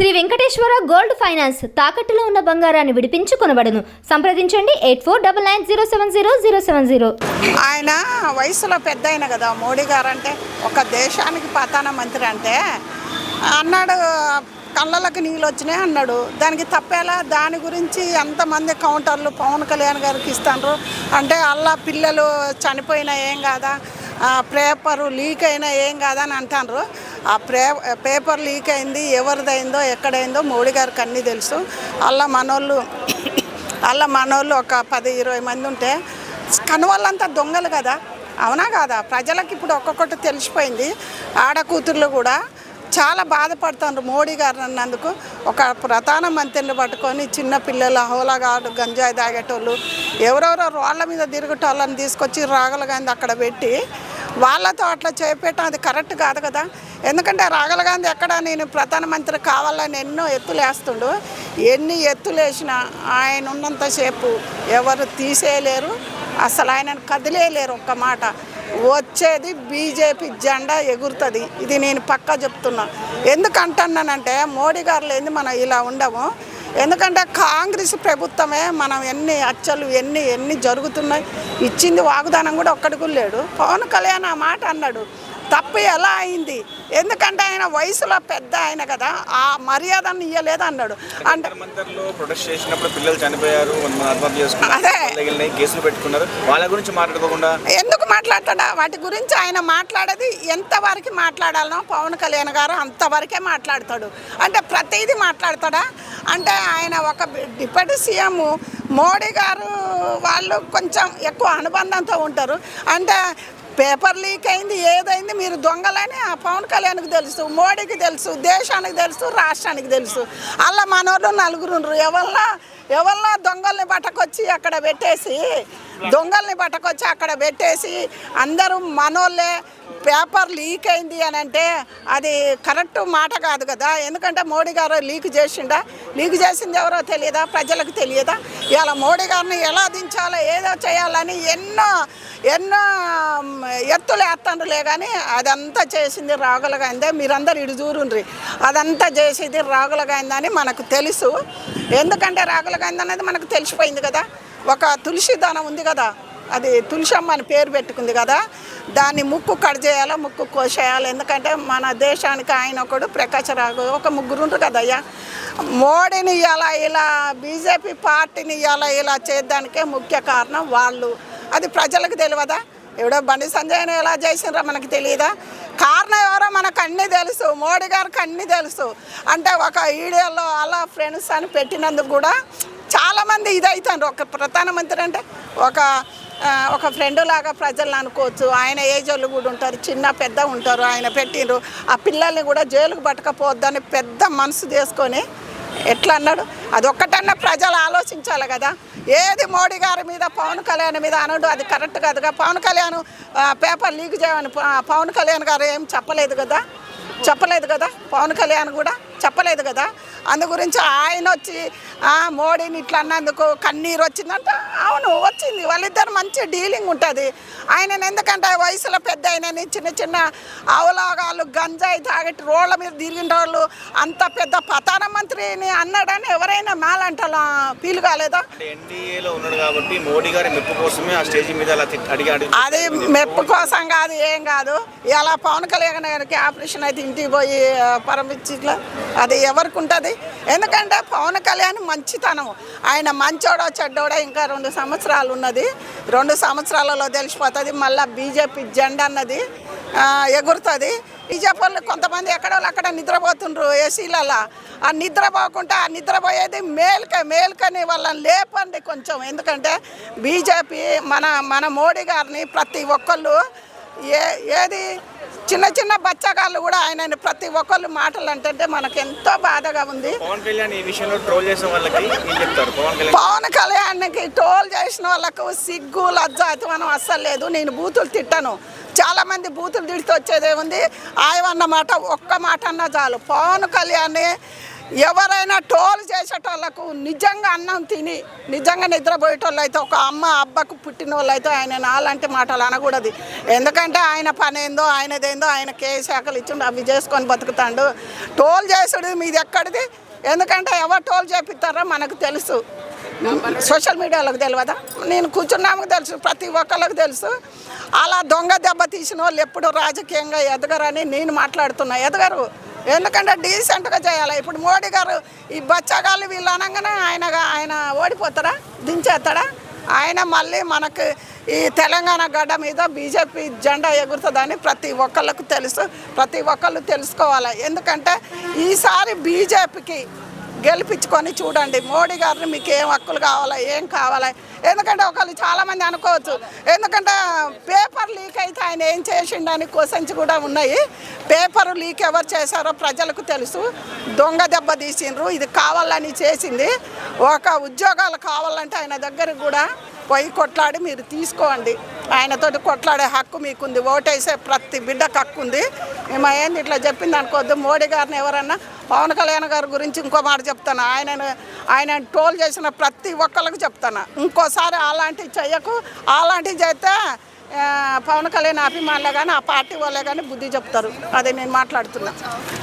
Shri Venkateswara gold finance తాకట్టులో ఉన్న బంగారాన్ని విడిపించి కొనబడును. సంప్రదించండి 8499070070. ఆయన వయసులో పెద్ద అయిన కదా మోడీ గారు, అంటే ఒక దేశానికి ప్రధాన మంత్రి అంటే అన్నాడు, కళ్ళలకు నీళ్ళు వచ్చినాయి అన్నాడు. దానికి తప్పేలా? దాని గురించి ఎంతమంది కౌంటర్లు పవన్ కళ్యాణ్ గారికి ఇస్తాను అంటే అల్లా పిల్లలు చనిపోయినా ఏం కాదా, పేపరు లీక్ అయినా ఏం కాదని అంటారు. ఆ పేపర్ లీక్ అయింది, ఎవరిదైందో ఎక్కడైందో మోడీ గారికి అన్నీ తెలుసు. అలా మనోళ్ళు ఒక 10-20 మంది ఉంటే కనువల్లంతా దొంగలు కదా, అవునా కాదా? ప్రజలకు ఇప్పుడు ఒక్కొక్కటి తెలిసిపోయింది. ఆడకూతుర్లు కూడా చాలా బాధపడుతున్నారు మోడీ గారు అన్నందుకు. ఒక ప్రధానమంత్రిని పట్టుకొని చిన్న పిల్లలు హోలగాడు గంజాయి తాగేటోళ్ళు ఎవరెవరో రోడ్ల మీద తిరిగేటోళ్ళని తీసుకొచ్చి రాగుల గాంధీ అక్కడ పెట్టి వాళ్ళతో అట్లా చేపట్టడం అది కరెక్ట్ కాదు కదా. ఎందుకంటే రాగుల గాంధీ ఎక్కడ నేను ప్రధానమంత్రి కావాలని ఎన్నో ఎత్తులు వేస్తుండు. ఎన్ని ఎత్తులు వేసినా ఆయన ఉన్నంతసేపు ఎవరు తీసేయలేరు, అసలు ఆయనను కదిలేయలేరు. ఒక్క మాట వచ్చేది బీజేపీ జెండా ఎగురుతుంది. ఇది నేను పక్కా చెప్తున్నా. ఎందుకంటున్నానంటే మోడీ గారు లేని మనం ఇలా ఉండము. ఎందుకంటే కాంగ్రెస్ ప్రభుత్వమే మనం ఎన్ని హత్యలు ఎన్ని జరుగుతున్నాయి. ఇచ్చింది వాగ్దానం కూడా ఒక్కడికి లేడు. పవన్ కళ్యాణ్ ఆ మాట అన్నాడు, తప్పు ఎలా అయింది? ఎందుకంటే ఆయన వయసులో పెద్ద ఆయన కదా, ఆ మర్యాదను ఇవ్వలేదు అన్నాడు. అంటే ప్రొటెస్ట్ చేసినప్పుడు పిల్లలు చనిపోయారు, అదే కేసులు పెట్టుకున్నారు, వాళ్ళ గురించి మాట్లాడుకోకుండా ఎందుకు మాట్లాడతాడా? వాటి గురించి ఆయన మాట్లాడేది ఎంతవరకు మాట్లాడాలనో పవన్ కళ్యాణ్ గారు అంతవరకే మాట్లాడతాడు. అంటే ప్రతిదీ మాట్లాడతాడా? అంటే ఆయన ఒక డిప్యూటీ సీఎం మోడీ గారు వాళ్ళు కొంచెం ఎక్కువ అనుబంధంతో ఉంటారు. అంటే పేపర్ లీక్ అయింది, ఏదైంది, మీరు దొంగలని ఆ పవన్ కళ్యాణ్కి తెలుసు, మోడీకి తెలుసు, దేశానికి తెలుసు, రాష్ట్రానికి తెలుసు. అలా మనోళ్ళు నలుగురు ఎవరినో దొంగల్ని పట్టుకొచ్చి అక్కడ పెట్టేసి అందరూ మనోళ్ళే పేపర్ లీక్ అయింది అని అంటే అది కరెక్ట్ మాట కాదు కదా. ఎందుకంటే మోడీ గారు లీక్ చేసింది ఎవరో తెలియదా? ప్రజలకు తెలియదా? ఇవాళ మోడీ గారిని ఎలా దించాలో ఏదో చేయాలని ఎన్నో ఎత్తులు వేస్తాండ్రులే, కానీ అదంతా చేసింది రాగుల గాంధీ. మీరందరూ ఇటు చూరుండ్రి, అదంతా చేసేది రాగుల గాంధీ అని మనకు తెలుసు. ఎందుకంటే రాగుల గాంధీ అనేది మనకు తెలిసిపోయింది కదా. ఒక తులసి దానం ఉంది కదా, అది తులసమ్మ అని పేరు పెట్టుకుంది కదా, దాన్ని ముక్కు కట్ చేయాలో ముక్కు కోసేయాలి. ఎందుకంటే మన దేశానికి ఆయన ఒకడు ప్రకాశ్ రావు, ఒక ముగ్గురు ఉంటారు కదయ్యా. మోడీని ఇలా బీజేపీ పార్టీని ఇలా చేయడానికే ముఖ్య కారణం వాళ్ళు. అది ప్రజలకు తెలియదా? ఎవడో బండి సంజయ్ని ఎలా చేసినరో మనకు తెలియదా? కారణం ఎవరో మనకు అన్నీ తెలుసు, మోడీ గారికి అన్నీ తెలుసు. అంటే ఒక వీడియోలో అలా ఫ్రెండ్స్ అని పెట్టినందుకు కూడా చాలామంది ఇదవుతారు. ఒక ప్రధానమంత్రి అంటే ఒక ఫ్రెండ్ లాగా ప్రజలను అనుకోవచ్చు. ఆయన ఏజ్ వాళ్ళు కూడా ఉంటారు, చిన్న పెద్ద ఉంటారు. ఆయన పెట్టిండ్రు ఆ పిల్లల్ని కూడా జైలుకు పట్టకపోవద్దని పెద్ద మనసు చేసుకొని ఎట్లా అన్నాడు? అదొక్కటన్నా ప్రజలు ఆలోచించాలి కదా. ఏది మోడీ గారి మీద పవన్ కళ్యాణ్ మీద అనడు, అది కరెక్ట్ కాదుగా. పవన్ కళ్యాణ్ పేపర్ లీక్ చేయమని పవన్ కళ్యాణ్ గారు ఏం చెప్పలేదు కదా. పవన్ కళ్యాణ్ కూడా చెప్పలేదు కదా. అందు గురించి ఆయన వచ్చి మోడీని ఇట్లా అన్నందుకు కన్నీరు వచ్చిందంట. అవును వచ్చింది, వాళ్ళిద్దరు మంచి డీలింగ్ ఉంటుంది. ఆయన ఎందుకంటే వయసులో పెద్ద ఆయనని చిన్న అవలాగాలు గంజాయి తాగట్టి రోడ్ల మీద తిరిగిన వాళ్ళు అంత పెద్ద ప్రధానమంత్రిని అన్నాడని ఎవరైనా మేలంటలా ఫీల్ కాలేదా? ఎన్డీఏలో ఉన్నాడు కాబట్టి మోడీ గారి మెప్పు కోసమే ఆ స్టేజ్ మీద అడిగాడు. అది మెప్పు కోసం కాదు, ఏం కాదు. ఇలా పవన్ కళ్యాణ్ గారికి ఆపరేషన్ అయితే ఇంటికి పోయి పరమిచ్చిట్లా అది ఎవరికి ఉంటుంది? ఎందుకంటే పవన్ కళ్యాణ్ మంచితనం, ఆయన మంచోడో చెడ్డోడో ఇంకా 2 సంవత్సరాలు ఉన్నది. 2 సంవత్సరాలలో తెలిసిపోతుంది. మళ్ళీ బీజేపీ జెండా అన్నది ఎగురుతుంది. బీజేపీ వాళ్ళు కొంతమంది ఎక్కడో అక్కడ నిద్రపోతుండ్రు ఏసీలలో. ఆ నిద్రపోకుండా ఆ నిద్రపోయేది మేల్కని వాళ్ళని లేపండి కొంచెం. ఎందుకంటే బీజేపీ మన మోడీ గారిని ప్రతి ఒక్కళ్ళు ఏది చిన్న బచ్చగాళ్ళు కూడా ఆయన ప్రతి ఒక్కళ్ళు మాటలు అంటే మనకు ఎంతో బాధగా ఉంది. పవన్ కళ్యాణ్కి ట్రోల్ చేసిన వాళ్ళకు సిగ్గు లజ్జ మనం అస్సలు లేదు. నేను బూతులు తిట్టాను, చాలామంది బూతులు తిడితే వచ్చేదే ఉంది. ఆయమన్న మాట ఒక్క మాట అన్నా చాలు. పవన్ కళ్యాణ్ ఎవరైనా టోల్ చేసేటోళ్ళకు నిజంగా అన్నం తిని నిజంగా నిద్రపోయేటోళ్ళు అయితే ఒక అమ్మ అబ్బకు పుట్టిన వాళ్ళు అయితే ఆయన అలాంటి మాటలు అనకూడదు. ఎందుకంటే ఆయన పని ఏందో ఆయనదేందో ఆయన కేశాఖలు ఇచ్చిండు అవి చేసుకొని బతుకుతాడు. టోల్ చేసుడు మీది ఎక్కడిది? ఎందుకంటే ఎవరు టోల్ చేపిస్తారో మనకు తెలుసు, సోషల్ మీడియాలోకి తెలియదా? నేను కూర్చున్నామకు తెలుసు, ప్రతి ఒక్కళ్ళకి తెలుసు. అలా దొంగ దెబ్బ తీసిన వాళ్ళు ఎప్పుడు రాజకీయంగా ఎదగరని నేను మాట్లాడుతున్నా. ఎదగరు, ఎందుకంటే డీసెంట్గా చేయాలి. ఇప్పుడు మోడీ గారు ఈ బచ్చగాళ్ళు వీళ్ళు అనగానే ఆయన ఓడిపోతారా, దించేస్తాడా? ఆయన మళ్ళీ మనకు ఈ తెలంగాణ గడ్డ మీద బీజేపీ జెండా ఎగురుతుందని ప్రతి ఒక్కళ్ళకు తెలుసు, ప్రతి ఒక్కళ్ళు తెలుసుకోవాలి. ఎందుకంటే ఈసారి బీజేపీకి గెలిపించుకొని చూడండి. మోడీ గారిని మీకు ఏం హక్కులు కావాలా, ఏం కావాలా? ఎందుకంటే ఒకళ్ళు చాలామంది అనుకోవచ్చు, ఎందుకంటే పేపర్ లీక్ అయితే ఆయన ఏం చేసిండని క్వశ్చన్స్ కూడా ఉన్నాయి. పేపర్ లీక్ ఎవరు చేశారో ప్రజలకు తెలుసు. దొంగ దెబ్బ తీసిండ్రు, ఇది కావాలని చేసింది. ఒక ఉద్యోగాలు కావాలంటే ఆయన దగ్గరికి కూడా పోయి కొట్లాడి మీరు తీసుకోండి. ఆయనతోటి కొట్లాడే హక్కు మీకుంది, ఓటేసే ప్రతి బిడ్డకు హక్కు ఉంది. మేము ఏంది ఇట్లా చెప్పింది అనుకోవద్దు. మోడీ గారిని ఎవరన్నా, పవన్ కళ్యాణ్ గారి గురించి ఇంకో మాట చెప్తాను, ఆయన ట్రోల్ చేసిన ప్రతి ఒక్కరికి చెప్తాను, ఇంకోసారి అలాంటివి చెయ్యకు. అలాంటివి చేస్తే పవన్ కళ్యాణ్ అభిమానులే కానీ ఆ పార్టీ వాళ్ళే కానీ బుద్ధి చెప్తారు. అదే నేను మాట్లాడుతున్నా.